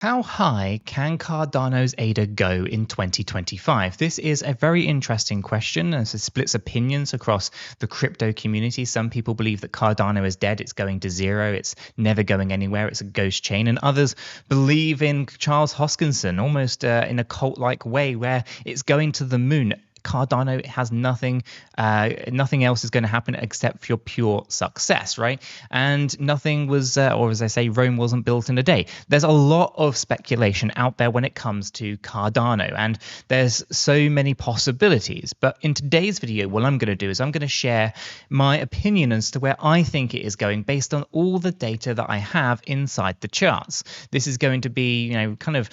How high can Cardano's ADA go in 2025? This is a very interesting question as it splits opinions across the crypto community. Some people believe that Cardano is dead, it's going to zero, it's never going anywhere, it's a ghost chain. And others believe in Charles Hoskinson, almost in a cult-like way, where it's going to the moon. Cardano has nothing else is going to happen except for your pure success, right? And nothing was, or as I say, Rome wasn't built in a day. There's a lot of speculation out there when it comes to Cardano, and there's so many possibilities. But in today's video, what I'm going to do is I'm going to share my opinion as to where I think it is going based on all the data that I have inside the charts. This is going to be, kind of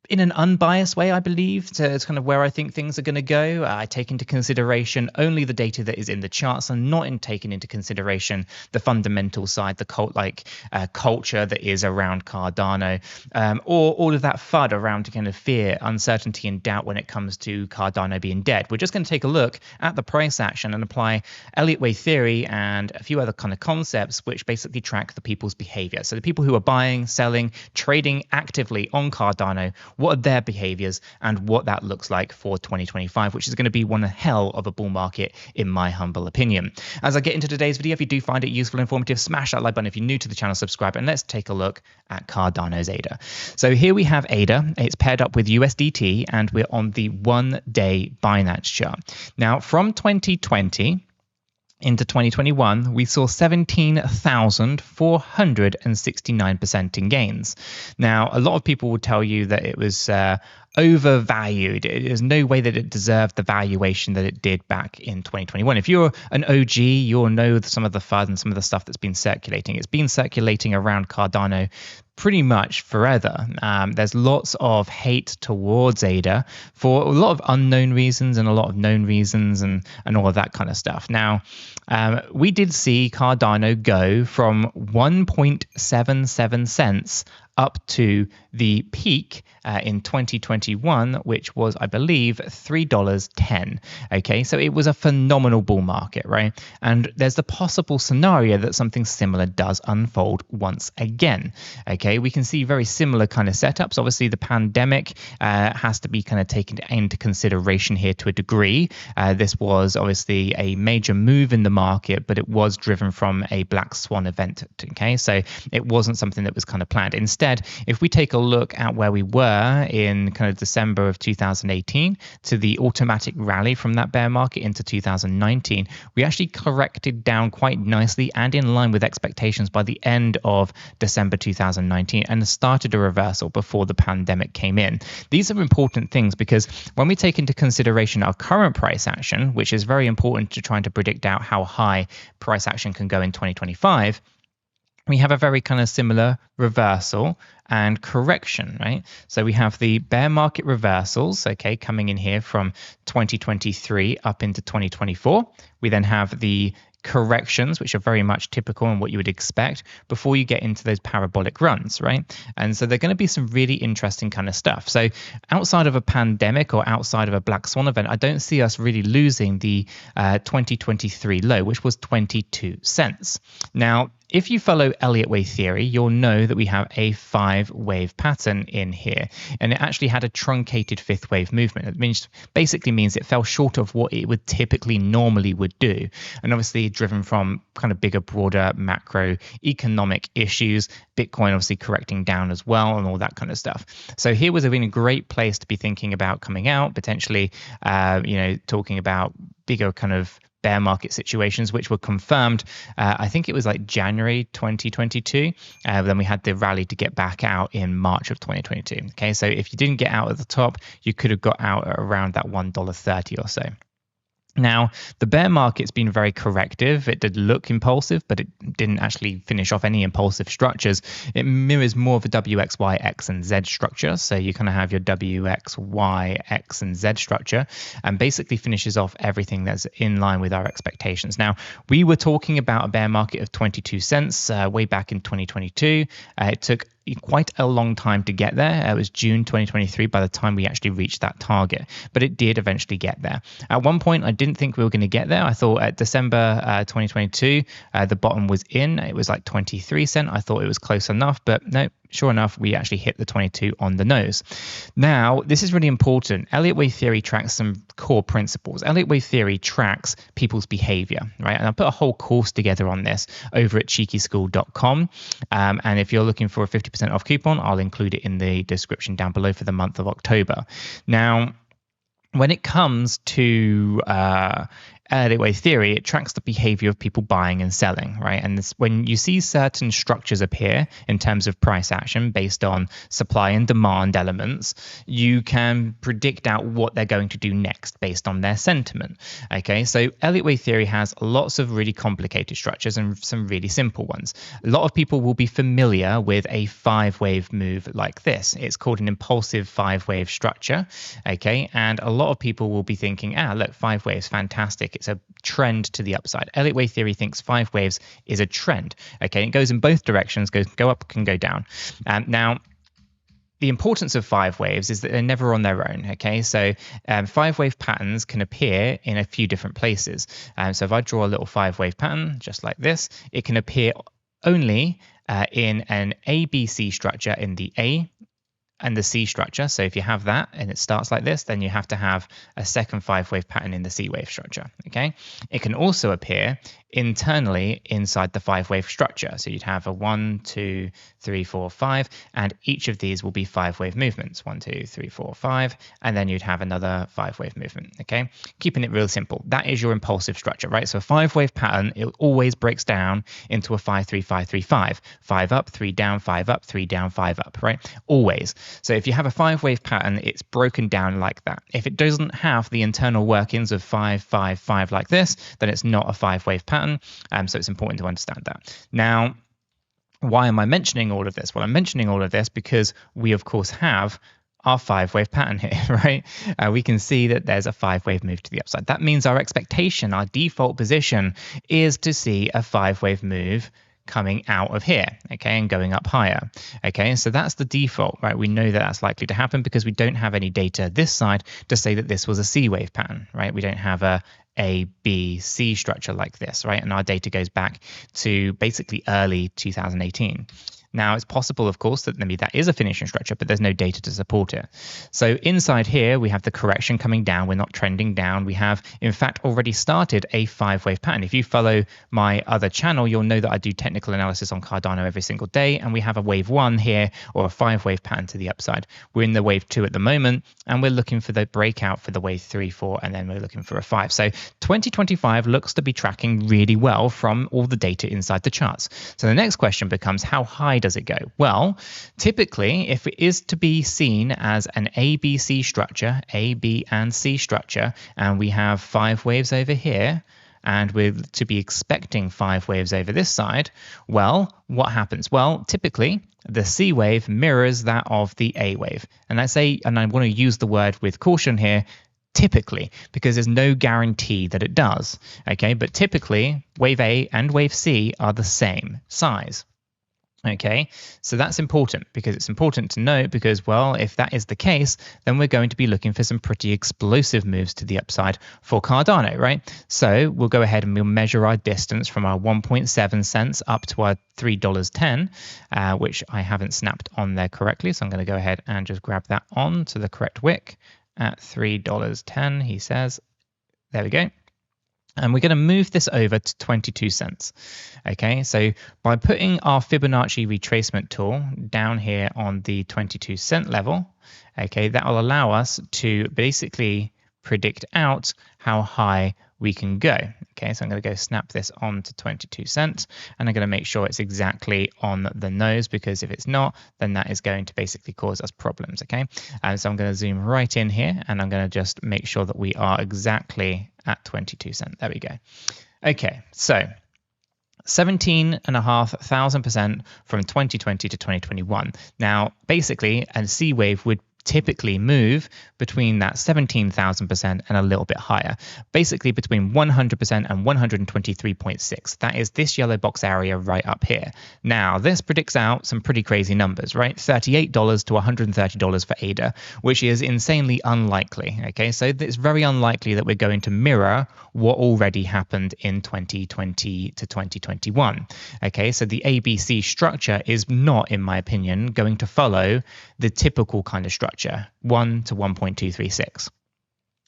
in an unbiased way, I believe. So it's kind of where I think things are going to go. I take into consideration only the data that is in the charts and not taking into consideration the fundamental side, the cult-like culture that is around Cardano, or all of that FUD around kind of fear, uncertainty, and doubt when it comes to Cardano being dead. We're just going to take a look at the price action and apply Elliott wave theory and a few other kind of concepts which basically track the people's behavior. So the people who are buying, selling, trading actively on Cardano, what are their behaviors and what that looks like for 2025, which is going to be one hell of a bull market in my humble opinion. As I get into today's video, if you do find it useful, informative, smash that like button. If you're new to the channel, subscribe, and let's take a look at Cardano's ADA. So here we have ADA. It's paired up with USDT, and we're on the one-day Binance chart. Now, from 2020 into 2021, we saw 17,469% in gains. Now, a lot of people will tell you that it was overvalued. There's no way that it deserved the valuation that it did back in 2021. If you're an OG, you'll know some of the FUD and some of the stuff that's been circulating. It's been circulating around Cardano pretty much forever. There's lots of hate towards ADA for a lot of unknown reasons and a lot of known reasons and all of that kind of stuff. Now, we did see Cardano go from 1.77 cents up to the peak in 2021, which was, I believe, $3.10. Okay, so it was a phenomenal bull market, right? And there's the possible scenario that something similar does unfold once again. Okay, we can see very similar kind of setups. Obviously, the pandemic has to be kind of taken into consideration here to a degree. This was obviously a major move in the market, but it was driven from a black swan event. Okay, so it wasn't something that was kind of planned. Instead, if we take a look at where we were in kind of December of 2018 to the automatic rally from that bear market into 2019, we actually corrected down quite nicely and in line with expectations by the end of December 2019 and started a reversal before the pandemic came in. These are important things because when we take into consideration our current price action, which is very important to trying to predict out how high price action can go in 2025, we have a very kind of similar reversal and correction, right? So we have the bear market reversals, okay, coming in here from 2023 up into 2024. We then have the corrections, which are very much typical and what you would expect before you get into those parabolic runs, right? And so they're going to be some really interesting kind of stuff. So outside of a pandemic or outside of a black swan event, I don't see us really losing the 2023 low, which was 22 cents. Now, if you follow Elliott wave theory, you'll know that we have a 5-wave pattern in here, and it actually had a truncated 5th wave movement. It basically means it fell short of what it would typically normally would do, and obviously driven from kind of bigger, broader macroeconomic issues, Bitcoin obviously correcting down as well and all that kind of stuff. So here was a really great place to be thinking about coming out, potentially, talking about bigger kind of bear market situations, which were confirmed. I think it was like January 2022. Then we had the rally to get back out in March of 2022. Okay, so if you didn't get out at the top, you could have got out at around that $1.30 or so. Now, the bear market's been very corrective. It did look impulsive, but it didn't actually finish off any impulsive structures. It mirrors more of a W, X, Y, X, and Z structure. So you kind of have your W, X, Y, X, and Z structure, and basically finishes off everything that's in line with our expectations. Now, we were talking about a bear market of 22 cents way back in 2022. It took quite a long time to get there. It was June 2023 by the time we actually reached that target, but it did eventually get there. At one point, I didn't think we were going to get there. I thought at December 2022, the bottom was in. It was like 23 cents. I thought it was close enough, but no, sure enough, we actually hit the 22 on the nose. Now, this is really important. Elliott wave theory tracks some core principles. Elliott wave theory tracks people's behavior, right? And I put a whole course together on this over at 𝗕𝗘𝗪𝗀𝗀𝗀com. And if you're looking for a 50% off coupon, I'll include it in the description down below for the month of October. Now, when it comes to Elliott wave theory, it tracks the behavior of people buying and selling, right? And when you see certain structures appear in terms of price action based on supply and demand elements, you can predict out what they're going to do next based on their sentiment. Okay, so Elliott wave theory has lots of really complicated structures and some really simple ones. A lot of people will be familiar with a 5-wave move like this. It's called an impulsive 5-wave structure. Okay, and a lot of people will be thinking, look, 5 waves, fantastic. It's a trend to the upside. Elliott wave theory thinks 5 waves is a trend. Okay, it goes in both directions, go up, can go down. Now, the importance of 5 waves is that they're never on their own. Okay, so 5-wave patterns can appear in a few different places. So if I draw a little 5-wave pattern just like this, it can appear only in an ABC structure in the A and the C structure. So if you have that and it starts like this, then you have to have a second 5-wave pattern in the C wave structure. Okay, it can also appear internally inside the 5-wave structure. So you'd have a 1, 2, 3, 4, 5, and each of these will be 5-wave movements. 1, 2, 3, 4, 5, and then you'd have another 5-wave movement. Okay, keeping it real simple. That is your impulsive structure, right? So a 5-wave pattern, it always breaks down into a 5, 3, 5, 3, 5. 5 up, 3 down, 5 up, 3 down, 5 up, right? Always. So if you have a 5-wave pattern, it's broken down like that. If it doesn't have the internal workings of 5, 5, 5 like this, then it's not a 5-wave pattern. So it's important to understand that. Now, why am I mentioning all of this? Well, I'm mentioning all of this because we, of course, have our 5-wave pattern here, right? We can see that there's a 5-wave move to the upside. That means our expectation, our default position, is to see a 5-wave move coming out of here, okay, and going up higher. Okay, so that's the default, right? We know that that's likely to happen because we don't have any data this side to say that this was a C wave pattern, right? We don't have a B, C structure like this, right? And our data goes back to basically early 2018. Now, it's possible, of course, that maybe that is a finishing structure, but there's no data to support it. So inside here, we have the correction coming down. We're not trending down. We have, in fact, already started a 5-wave pattern. If you follow my other channel, you'll know that I do technical analysis on Cardano every single day, and we have a wave 1 here, or a 5-wave pattern to the upside. We're in the wave 2 at the moment, and we're looking for the breakout for the wave 3, 4, and then we're looking for a 5. So 2025 looks to be tracking really well from all the data inside the charts. So the next question becomes, how high does it go? Well, typically, if it is to be seen as an ABC structure, A, B, and C structure, and we have 5 waves over here, and we're to be expecting 5 waves over this side, well, what happens? Well, typically, the C wave mirrors that of the A wave. And let's say, and I want to use the word with caution here, typically, because there's no guarantee that it does. Okay, but typically, wave A and wave C are the same size. Okay, so that's important because it's important to note because, well, if that is the case, then we're going to be looking for some pretty explosive moves to the upside for Cardano, right? So we'll go ahead and we'll measure our distance from our 1.7 cents up to our $3.10, which I haven't snapped on there correctly. So I'm going to go ahead and just grab that on to the correct wick at $3.10, he says. There we go. And we're going to move this over to 22 cents. Okay, so by putting our Fibonacci retracement tool down here on the 22 cent level, okay, that will allow us to basically predict out how high we can go. Okay, so I'm going to go snap this on to 22 cents, and I'm going to make sure it's exactly on the nose, because if it's not, then that is going to basically cause us problems. Okay, so I'm going to zoom right in here, and I'm going to just make sure that we are exactly at 22 cents. There we go. Okay, so 17,500% from 2020 to 2021. Now, basically, a C wave would typically move between that 17,000% and a little bit higher, basically between 100% and 123.6. That is this yellow box area right up here. Now, this predicts out some pretty crazy numbers, right? $38 to $130 for ADA, which is insanely unlikely, okay? So it's very unlikely that we're going to mirror what already happened in 2020 to 2021, okay? So the ABC structure is not, in my opinion, going to follow the typical kind of structure, 1 to 1.236.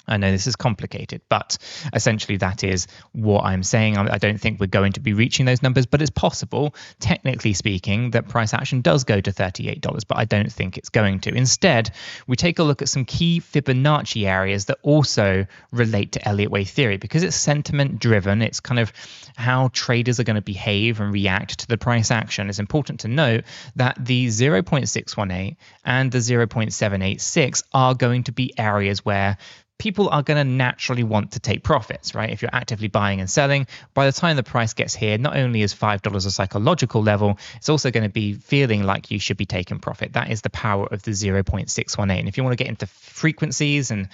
I know this is complicated, but essentially that is what I'm saying. I don't think we're going to be reaching those numbers, but it's possible, technically speaking, that price action does go to $38, but I don't think it's going to. Instead, we take a look at some key Fibonacci areas that also relate to Elliott wave theory. Because it's sentiment driven, it's kind of how traders are going to behave and react to the price action. It's important to note that the 0.618 and the 0.786 are going to be areas where people are going to naturally want to take profits, right? If you're actively buying and selling, by the time the price gets here, not only is $5 a psychological level, it's also going to be feeling like you should be taking profit. That is the power of the 0.618. And if you want to get into frequencies and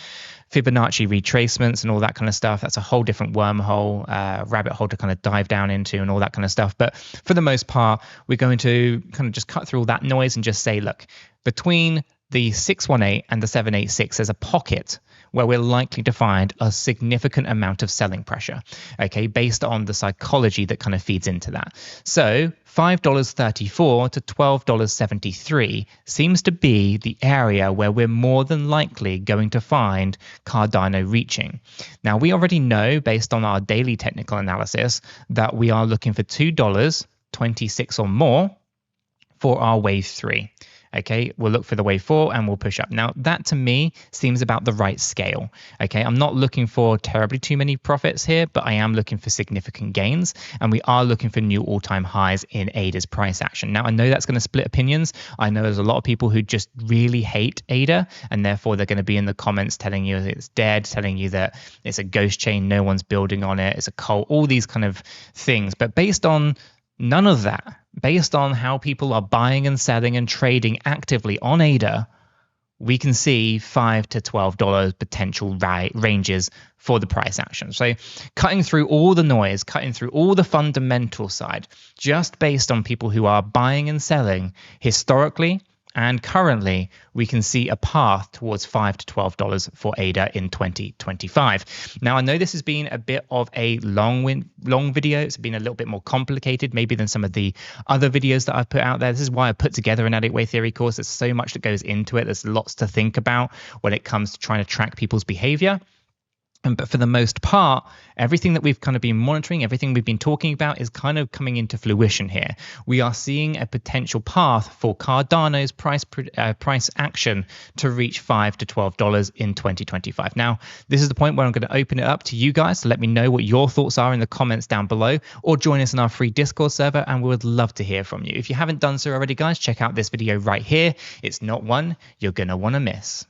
Fibonacci retracements and all that kind of stuff, that's a whole different wormhole, rabbit hole to kind of dive down into and all that kind of stuff. But for the most part, we're going to kind of just cut through all that noise and just say, look, between the 618 and the 786, there's a pocket where we're likely to find a significant amount of selling pressure, okay, based on the psychology that kind of feeds into that. So $5.34 to $12.73 seems to be the area where we're more than likely going to find Cardano reaching. Now, we already know, based on our daily technical analysis, that we are looking for $2.26 or more for our wave 3. Okay, we'll look for the wave 4 and we'll push up. Now, that to me seems about the right scale. Okay, I'm not looking for terribly too many profits here, but I am looking for significant gains, and we are looking for new all-time highs in ADA's price action. Now, I know that's going to split opinions. I know there's a lot of people who just really hate ADA, and therefore they're going to be in the comments telling you it's dead, telling you that it's a ghost chain, no one's building on it, it's a cult, all these kind of things. But based on none of that, based on how people are buying and selling and trading actively on ADA, we can see $5 to $12 potential ranges for the price action. So cutting through all the noise, cutting through all the fundamental side, just based on people who are buying and selling historically and currently, we can see a path towards $5 to $12 for ADA in 2025. Now, I know this has been a bit of a long video. It's been a little bit more complicated maybe than some of the other videos that I've put out there. This is why I put together an Elliott wave theory course. There's so much that goes into it. There's lots to think about when it comes to trying to track people's behavior. But for the most part, everything that we've kind of been monitoring, everything we've been talking about is kind of coming into fruition here. We are seeing a potential path for Cardano's price action to reach $5 to $12 in 2025. Now, this is the point where I'm going to open it up to you guys to let me know what your thoughts are in the comments down below, or join us in our free Discord server, and we would love to hear from you. If you haven't done so already, guys, check out this video right here. It's not one you're going to want to miss.